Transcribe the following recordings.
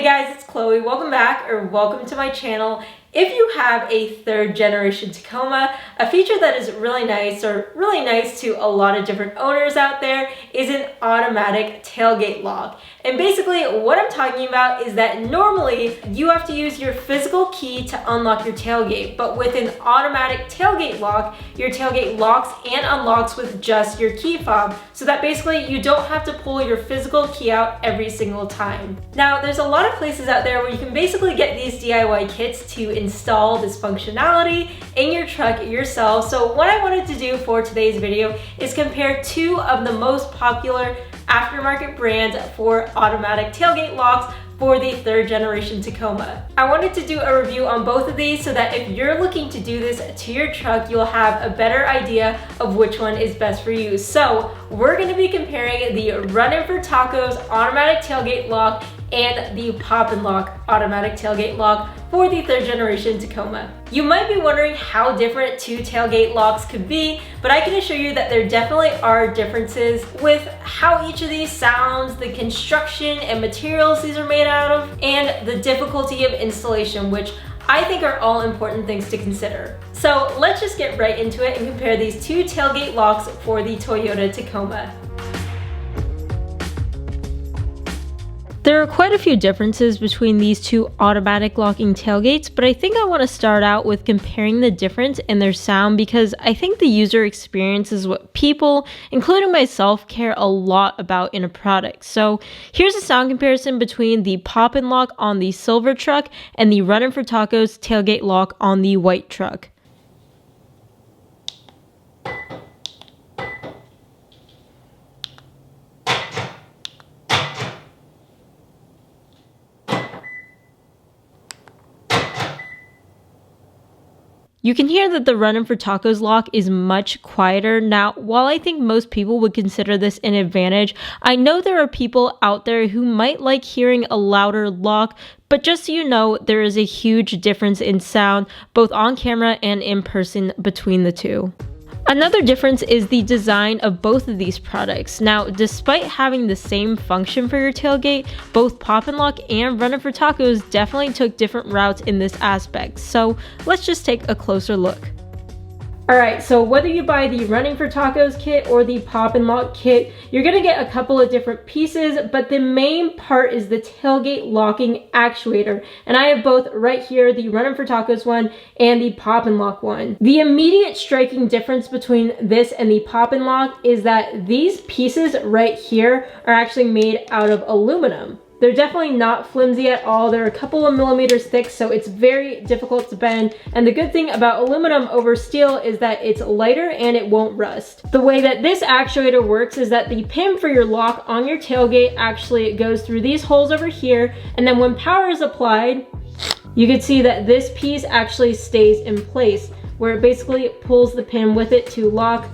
guys, it's Chloe. Welcome back, or welcome to my channel. If you have a third generation Tacoma, a feature that is really nice, or really nice to a lot of different owners out there, is an automatic tailgate lock. And basically what I'm talking about is that normally you have to use your physical key to unlock your tailgate, but with an automatic tailgate lock, your tailgate locks and unlocks with just your key fob, so that basically you don't have to pull your physical key out every single time. Now, there's a lot of places out there where you can basically get these DIY kits to install this functionality in your truck yourself. So what I wanted to do for today's video is compare two of the most popular aftermarket brands for automatic tailgate locks for the third generation Tacoma. I wanted to do a review on both of these so that if you're looking to do this to your truck, you'll have a better idea of which one is best for you. So we're going to be comparing the Runnin for Taco's automatic tailgate lock and the Pop and Lock automatic tailgate lock for the third generation Tacoma. You might be wondering how different two tailgate locks could be, but I can assure you that there definitely are differences with how each of these sounds, the construction and materials these are made out of, and the difficulty of installation, which I think are all important things to consider. So let's just get right into it and compare these two tailgate locks for the Toyota Tacoma. There are quite a few differences between these two automatic locking tailgates, but I think I want to start out with comparing the difference in their sound because I think the user experience is what people, including myself, care a lot about in a product. So here's a sound comparison between the Pop and Lock on the silver truck and the Runnin for Taco's tailgate lock on the white truck. You can hear that the Runnin for Taco's lock is much quieter. Now, while I think most people would consider this an advantage, I know there are people out there who might like hearing a louder lock, but just so you know, there is a huge difference in sound, both on camera and in person between the two. Another difference is the design of both of these products. Now, despite having the same function for your tailgate, both Pop and Lock and Runnin for Taco's definitely took different routes in this aspect. So let's just take a closer look. Alright, so whether you buy the Runnin for Taco's kit or the Pop and Lock kit, you're going to get a couple of different pieces, but the main part is the tailgate locking actuator. And I have both right here, the Runnin for Taco's one and the Pop and Lock one. The immediate striking difference between this and the Pop and Lock is that these pieces right here are actually made out of aluminum. They're definitely not flimsy at all. They're a couple of millimeters thick, so it's very difficult to bend. And the good thing about aluminum over steel is that it's lighter and it won't rust. The way that this actuator works is that the pin for your lock on your tailgate actually goes through these holes over here, and then when power is applied, you can see that this piece actually stays in place, where it basically pulls the pin with it to lock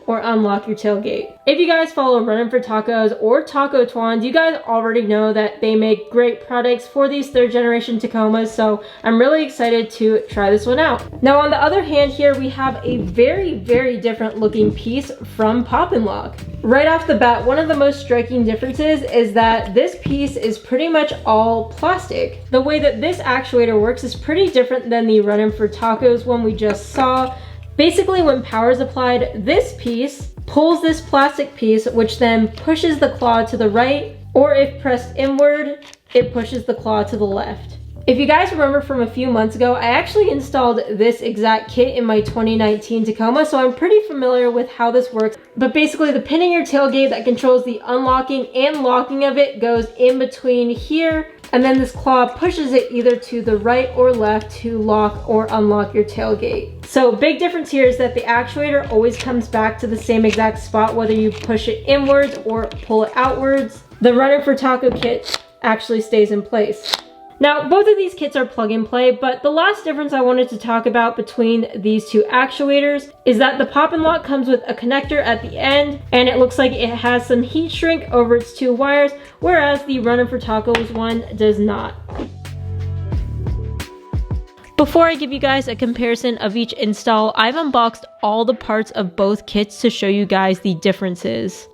or unlock your tailgate. If you guys follow Runnin for Taco's or Taco Twans, you guys already know that they make great products for these third generation Tacomas, so I'm really excited to try this one out. Now on the other hand here, we have a very, very different looking piece from Pop and Lock. Right off the bat, one of the most striking differences is that this piece is pretty much all plastic. The way that this actuator works is pretty different than the Runnin for Taco's one we just saw. Basically, when power is applied, this piece pulls this plastic piece, which then pushes the claw to the right, or if pressed inward, it pushes the claw to the left. If you guys remember from a few months ago, I actually installed this exact kit in my 2019 Tacoma, so I'm pretty familiar with how this works. But basically, the pin in your tailgate that controls the unlocking and locking of it goes in between here, and then this claw pushes it either to the right or left to lock or unlock your tailgate. So big difference here is that the actuator always comes back to the same exact spot, whether you push it inwards or pull it outwards. The Runnin for Taco kit actually stays in place. Now, both of these kits are plug and play, but the last difference I wanted to talk about between these two actuators is that the Pop and Lock comes with a connector at the end, and it looks like it has some heat shrink over its two wires, whereas the Runnin for Taco's one does not. Before I give you guys a comparison of each install, I've unboxed all the parts of both kits to show you guys the differences.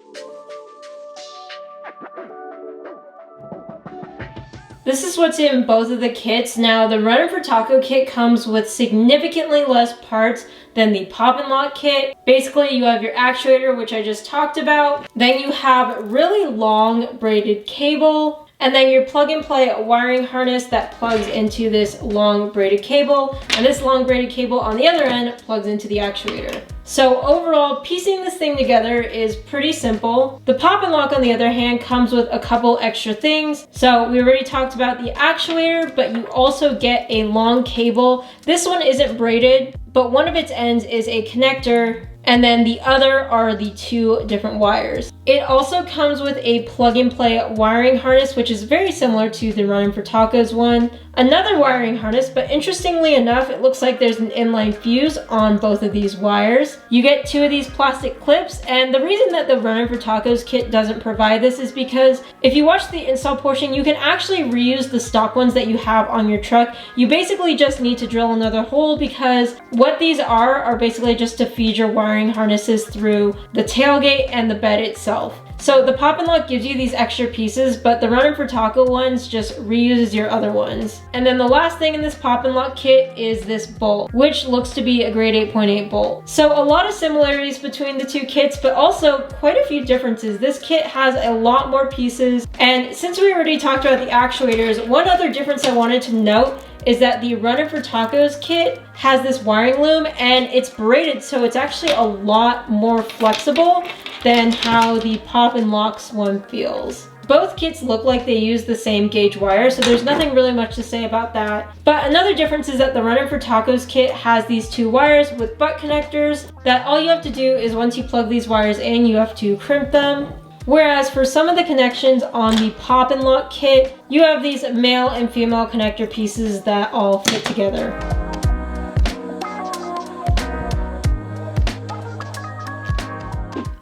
This is what's in both of the kits. Now, the Runnin for Taco kit comes with significantly less parts than the pop and lock kit. Basically, you have your actuator, which I just talked about. Then you have really long braided cable. And then your plug and play wiring harness that plugs into this long braided cable. And this long braided cable on the other end plugs into the actuator. So overall, piecing this thing together is pretty simple. The pop and lock, on the other hand, comes with a couple extra things. So we already talked about the actuator, but you also get a long cable. This one isn't braided, but one of its ends is a connector, and then the other are the two different wires. It also comes with a plug and play wiring harness, which is very similar to the Runnin for Tacos one. Another wiring harness, but interestingly enough, it looks like there's an inline fuse on both of these wires. You get two of these plastic clips, and the reason that the Runnin for Tacos kit doesn't provide this is because if you watch the install portion, you can actually reuse the stock ones that you have on your truck. You basically just need to drill another hole, because what these are basically just to feed your wiring harnesses through the tailgate and the bed itself. So the pop and lock gives you these extra pieces, but the Runnin for Taco ones just reuses your other ones. And then the last thing in this pop and lock kit is this bolt, which looks to be a grade 8.8 bolt. So a lot of similarities between the two kits, but also quite a few differences. This kit has a lot more pieces. And since we already talked about the actuators, one other difference I wanted to note is that the Runnin for Tacos kit has this wiring loom, and it's braided, so it's actually a lot more flexible than how the pop and locks one feels. Both kits look like they use the same gauge wire, so there's nothing really much to say about that. But another difference is that the Runnin for Tacos kit has these two wires with butt connectors that all you have to do is once you plug these wires in, you have to crimp them. Whereas for some of the connections on the pop and lock kit, you have these male and female connector pieces that all fit together.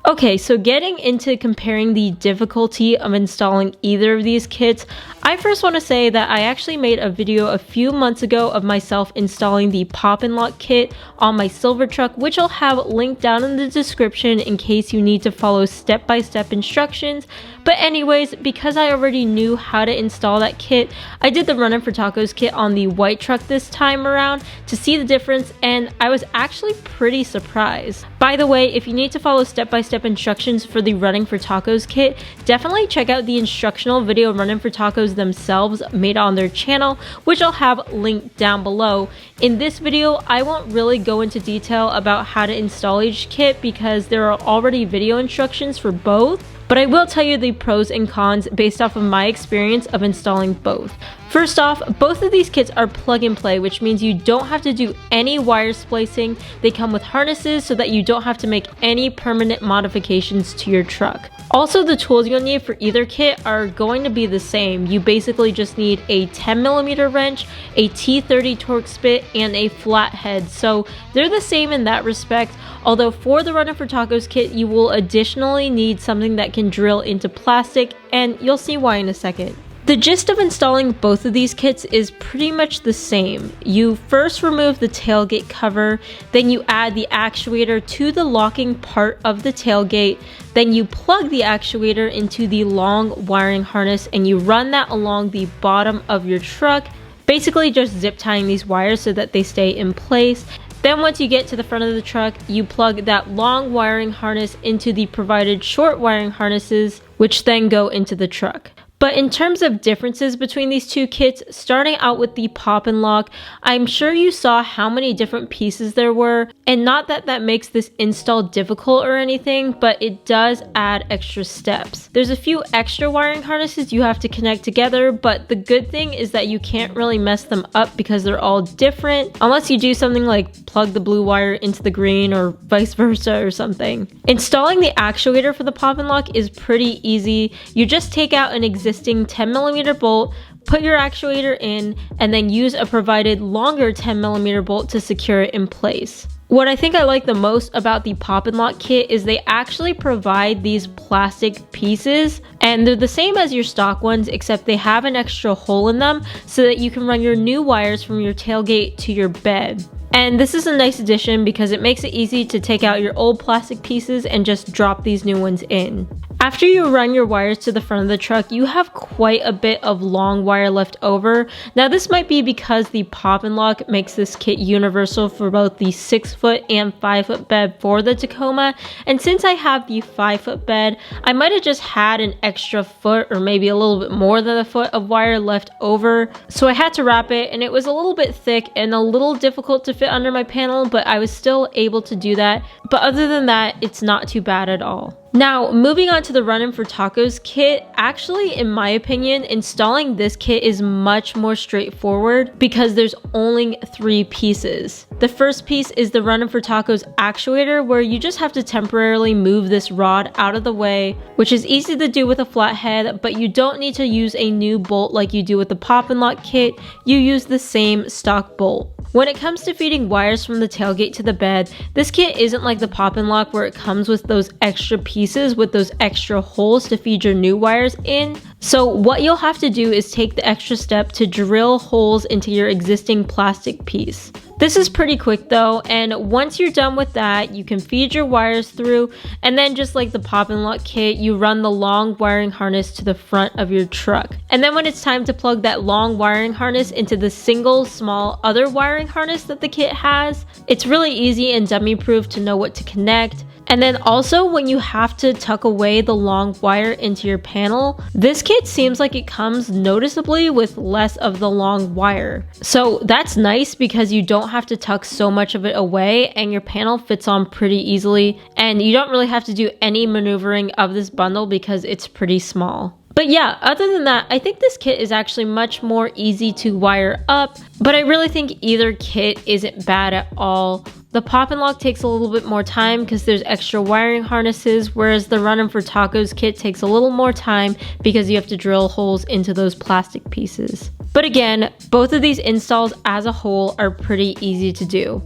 Okay, so getting into comparing the difficulty of installing either of these kits, I first want to say that I actually made a video a few months ago of myself installing the pop and lock kit on my silver truck, which I'll have linked down in the description in case you need to follow step-by-step instructions. But anyways, because I already knew how to install that kit, I did the Runnin for Tacos kit on the white truck this time around to see the difference, and I was actually pretty surprised. By the way, if you need to follow step-by-step instructions for the Runnin for Tacos kit, definitely check out the instructional video Runnin for Tacos themselves made on their channel, which I'll have linked down below. In this video, I won't really go into detail about how to install each kit because there are already video instructions for both. But I will tell you the pros and cons based off of my experience of installing both. First off, both of these kits are plug and play, which means you don't have to do any wire splicing. They come with harnesses so that you don't have to make any permanent modifications to your truck. Also, the tools you'll need for either kit are going to be the same. You basically just need a 10mm wrench, a T30 Torx bit, and a flathead. So they're the same in that respect. Although for the Runnin for Tacos kit, you will additionally need something that can drill into plastic, and you'll see why in a second. The gist of installing both of these kits is pretty much the same. You first remove the tailgate cover, then you add the actuator to the locking part of the tailgate, then you plug the actuator into the long wiring harness and you run that along the bottom of your truck, basically just zip tying these wires so that they stay in place. Then once you get to the front of the truck, you plug that long wiring harness into the provided short wiring harnesses, which then go into the truck. But in terms of differences between these two kits, starting out with the pop and lock, I'm sure you saw how many different pieces there were, and not that that makes this install difficult or anything, but it does add extra steps. There's a few extra wiring harnesses you have to connect together, but the good thing is that you can't really mess them up because they're all different, unless you do something like plug the blue wire into the green or vice versa or something. Installing the actuator for the pop and lock is pretty easy. You just take out an existing 10mm bolt, put your actuator in, and then use a provided longer 10mm bolt to secure it in place. What I think I like the most about the pop and lock kit is they actually provide these plastic pieces, and they're the same as your stock ones, except they have an extra hole in them so that you can run your new wires from your tailgate to your bed. And this is a nice addition because it makes it easy to take out your old plastic pieces and just drop these new ones in. After you run your wires to the front of the truck, you have quite a bit of long wire left over. Now this might be because the pop and lock makes this kit universal for both the 6-foot and 5-foot bed for the Tacoma, and since I have the 5-foot bed, I might have just had an extra foot or maybe a little bit more than a foot of wire left over, so I had to wrap it, and it was a little bit thick and a little difficult to fit under my panel, but I was still able to do that. But other than that, it's not too bad at all. Now, moving on to the Runnin for Tacos kit, actually, in my opinion, installing this kit is much more straightforward because there's only 3 pieces. The first piece is the Runnin for Tacos actuator, where you just have to temporarily move this rod out of the way, which is easy to do with a flathead, but you don't need to use a new bolt like you do with the pop and lock kit. You use the same stock bolt. When it comes to feeding wires from the tailgate to the bed, this kit isn't like the pop and lock where it comes with those extra pieces with those extra holes to feed your new wires in. So what you'll have to do is take the extra step to drill holes into your existing plastic piece. This is pretty quick though, and once you're done with that, you can feed your wires through, and then just like the pop and lock kit, you run the long wiring harness to the front of your truck. And then when it's time to plug that long wiring harness into the single small other wiring harness that the kit has, it's really easy and dummy proof to know what to connect. And then also when you have to tuck away the long wire into your panel, this kit seems like it comes noticeably with less of the long wire. So that's nice because you don't have to tuck so much of it away and your panel fits on pretty easily, and you don't really have to do any maneuvering of this bundle because it's pretty small. But yeah, other than that, I think this kit is actually much more easy to wire up, but I really think either kit isn't bad at all. The pop and lock takes a little bit more time because there's extra wiring harnesses, whereas the Runnin for Tacos kit takes a little more time because you have to drill holes into those plastic pieces. But again, both of these installs as a whole are pretty easy to do.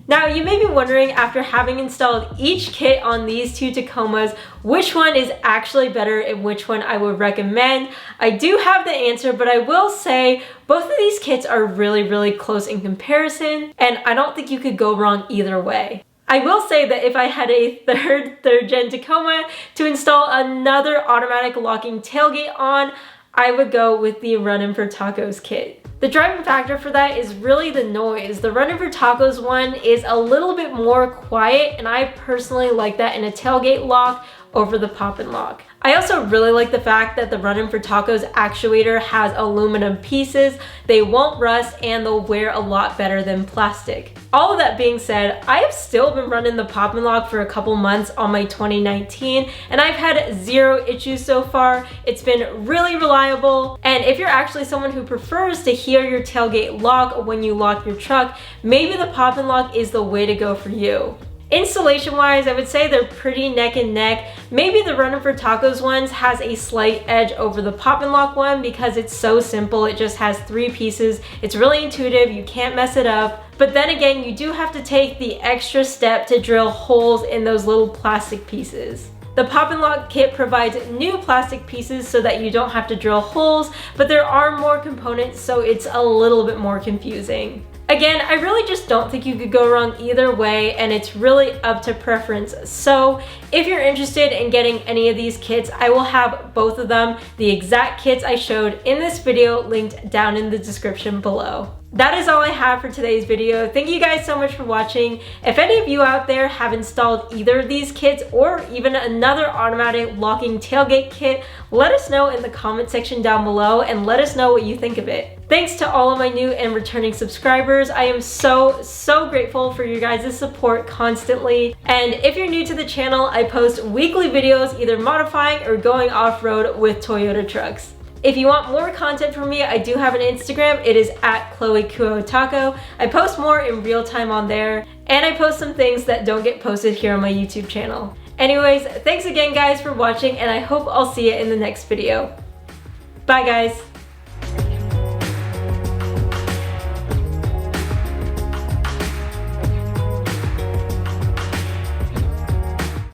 Now, you may be wondering, after having installed each kit on these 2 Tacomas, which one is actually better and which one I would recommend. I do have the answer, but I will say both of these kits are really close in comparison, and I don't think you could go wrong either way. I will say that if I had a third gen Tacoma to install another automatic locking tailgate on, I would go with the Runnin for Tacos kit. The driving factor for that is really the noise. The Runnin for Tacos one is a little bit more quiet, and I personally like that in a tailgate lock over the pop and lock. I also really like the fact that the Runnin for Tacos actuator has aluminum pieces. They won't rust and they'll wear a lot better than plastic. All of that being said, I have still been running the pop and lock for a couple months on my 2019 and I've had 0 issues so far. It's been really reliable, and if you're actually someone who prefers to hear your tailgate lock when you lock your truck, maybe the pop and lock is the way to go for you. Installation wise, I would say they're pretty neck and neck. Maybe the Runnin for Tacos ones has a slight edge over the pop and lock one because it's so simple. It just has 3 pieces. It's really intuitive. You can't mess it up. But then again, you do have to take the extra step to drill holes in those little plastic pieces. The pop and lock kit provides new plastic pieces so that you don't have to drill holes, but there are more components, so it's a little bit more confusing. Again, I really just don't think you could go wrong either way, and it's really up to preference. So if you're interested in getting any of these kits, I will have both of them, the exact kits I showed in this video, linked down in the description below. That is all I have for today's video. Thank you guys so much for watching. If any of you out there have installed either of these kits or even another automatic locking tailgate kit, let us know in the comment section down below and let us know what you think of it. Thanks to all of my new and returning subscribers. I am so grateful for your guys' support constantly. And if you're new to the channel, I post weekly videos either modifying or going off-road with Toyota trucks. If you want more content from me, I do have an Instagram. It is at ChloeKuoTaco. I post more in real time on there, and I post some things that don't get posted here on my YouTube channel. Anyways, thanks again guys for watching, and I hope I'll see you in the next video. Bye guys.